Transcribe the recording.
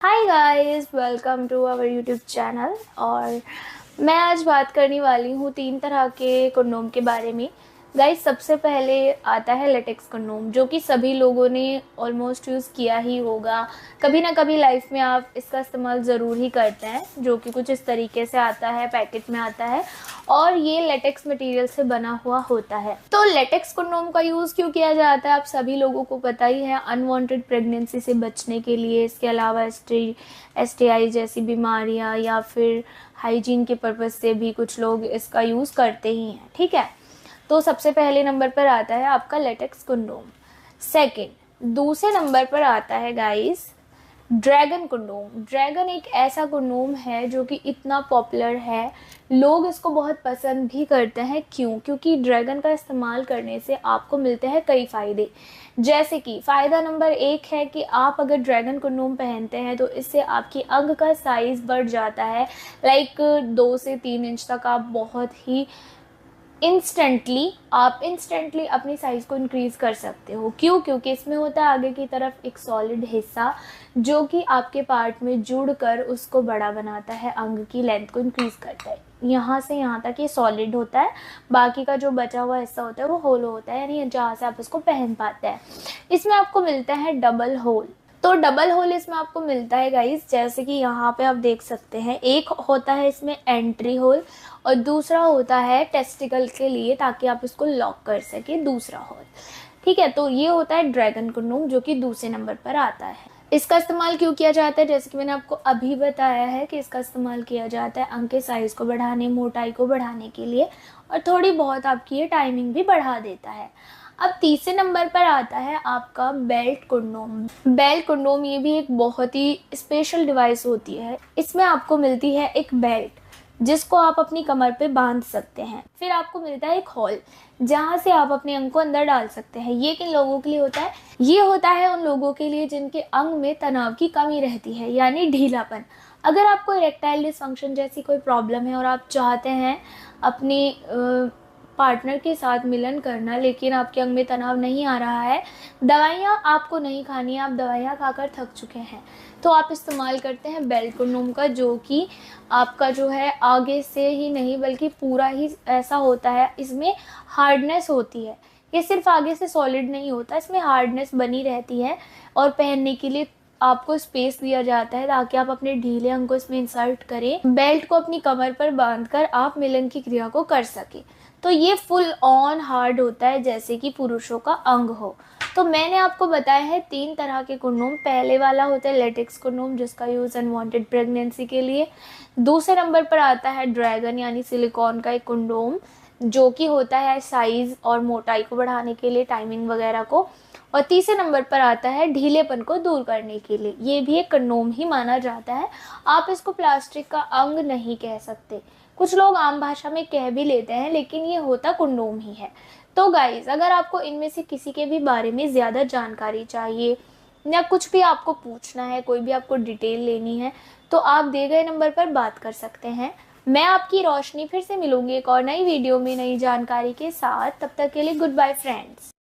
Hi guys, welcome to our YouTube channel. और मैं आज बात करने वाली हूँ 3 तरह के कंडोम के बारे में। गाइस, सबसे पहले आता है लेटेक्स कंडोम, जो कि सभी लोगों ने ऑलमोस्ट यूज़ किया ही होगा। कभी ना कभी लाइफ में आप इसका इस्तेमाल ज़रूर ही करते हैं, जो कि कुछ इस तरीके से आता है, पैकेट में आता है और ये लेटेक्स मटेरियल से बना हुआ होता है। तो लेटेक्स कंडोम का यूज़ क्यों किया जाता है, आप सभी लोगों को पता ही है। अनवांटेड प्रेगनेंसी से बचने के लिए, इसके अलावा STI जैसी बीमारियां या फिर हाइजीन के पर्पज़ से भी कुछ लोग इसका यूज़ करते ही हैं। ठीक है, तो सबसे पहले नंबर पर आता है आपका लेटेक्स कंडोम। सेकंड, दूसरे नंबर पर आता है गाइस ड्रैगन कंडोम। ड्रैगन एक ऐसा कंडोम है जो कि इतना पॉपुलर है, लोग इसको बहुत पसंद भी करते हैं। क्यों? क्योंकि ड्रैगन का इस्तेमाल करने से आपको मिलते हैं कई फ़ायदे। जैसे कि फ़ायदा नंबर 1 है कि आप अगर ड्रैगन कंडोम पहनते हैं तो इससे आपकी अंग का साइज़ बढ़ जाता है। लाइक 2 से 3 इंच तक आप बहुत ही इंस्टेंटली अपनी साइज़ को इंक्रीज़ कर सकते हो। क्यों? क्योंकि इसमें होता है आगे की तरफ एक सॉलिड हिस्सा, जो कि आपके पार्ट में जुड़कर उसको बड़ा बनाता है, अंग की लेंथ को इंक्रीज़ करता है। यहाँ से यहाँ तक ये सॉलिड होता है, बाकी का जो बचा हुआ हिस्सा होता है वो होलो होता है, यानी जहाँ से आप इसको पहन पाते हैं। इसमें आपको मिलता है डबल होल। तो डबल होल इसमें आपको मिलता है गाइस, जैसे कि यहाँ पे आप देख सकते हैं। एक होता है इसमें एंट्री होल और दूसरा होता है टेस्टिकल के लिए, ताकि आप इसको लॉक कर सके, दूसरा होल। ठीक है, तो ये होता है ड्रैगन कंडोम, जो कि दूसरे नंबर पर आता है। इसका इस्तेमाल क्यों किया जाता है? जैसे कि मैंने आपको अभी बताया है कि इसका इस्तेमाल किया जाता है अंग के साइज़ को बढ़ाने, मोटाई को बढ़ाने के लिए, और थोड़ी बहुत आपकी ये टाइमिंग भी बढ़ा देता है। अब तीसरे नंबर पर आता है आपका बेल्ट कंडोम। बेल्ट कंडोम ये भी एक बहुत ही स्पेशल डिवाइस होती है। इसमें आपको मिलती है एक बेल्ट, जिसको आप अपनी कमर पे बांध सकते हैं। फिर आपको मिलता है एक होल, जहाँ से आप अपने अंग को अंदर डाल सकते हैं। ये किन लोगों के लिए होता है? ये होता है उन लोगों के लिए जिनके अंग में तनाव की कमी रहती है, यानी ढीलापन। अगर आपको इरेक्टाइल डिसफंक्शन जैसी कोई प्रॉब्लम है और आप चाहते हैं अपनी पार्टनर के साथ मिलन करना, लेकिन आपके अंग में तनाव नहीं आ रहा है, दवाइयाँ आपको नहीं खानी है, आप दवाइयाँ खाकर थक चुके हैं, तो आप इस्तेमाल करते हैं बेल्ट कंडोम का, जो कि आपका जो है आगे से ही नहीं बल्कि पूरा ही ऐसा होता है। इसमें हार्डनेस होती है, ये सिर्फ आगे से सॉलिड नहीं होता, इसमें हार्डनेस बनी रहती है और पहनने के लिए आपको स्पेस दिया जाता है, ताकि आप अपने ढीले अंग को इसमें इंसर्ट करें, बेल्ट को अपनी कमर पर बांधकर आप मिलन की क्रिया को कर सके। तो ये फुल ऑन हार्ड होता है, जैसे कि पुरुषों का अंग हो। तो मैंने आपको बताया है 3 तरह के कंडोम। पहले वाला होता है लेटेक्स कंडोम, जिसका यूज़ अनवांटेड प्रेगनेंसी के लिए। दूसरे नंबर पर आता है ड्रैगन यानी सिलिकॉन का एक कंडोम, जो कि होता है साइज़ और मोटाई को बढ़ाने के लिए, टाइमिंग वगैरह को। और तीसरे नंबर पर आता है ढीलेपन को दूर करने के लिए। ये भी एक कंडोम ही माना जाता है, आप इसको प्लास्टिक का अंग नहीं कह सकते। कुछ लोग आम भाषा में कह भी लेते हैं, लेकिन ये होता कंडोम ही है। तो गाइज, अगर आपको इनमें से किसी के भी बारे में ज़्यादा जानकारी चाहिए या कुछ भी आपको पूछना है, कोई भी आपको डिटेल लेनी है, तो आप दिए गए नंबर पर बात कर सकते हैं। मैं आपकी रोशनी फिर से मिलूंगी एक और नई वीडियो में नई जानकारी के साथ। तब तक के लिए गुड बाय फ्रेंड्स।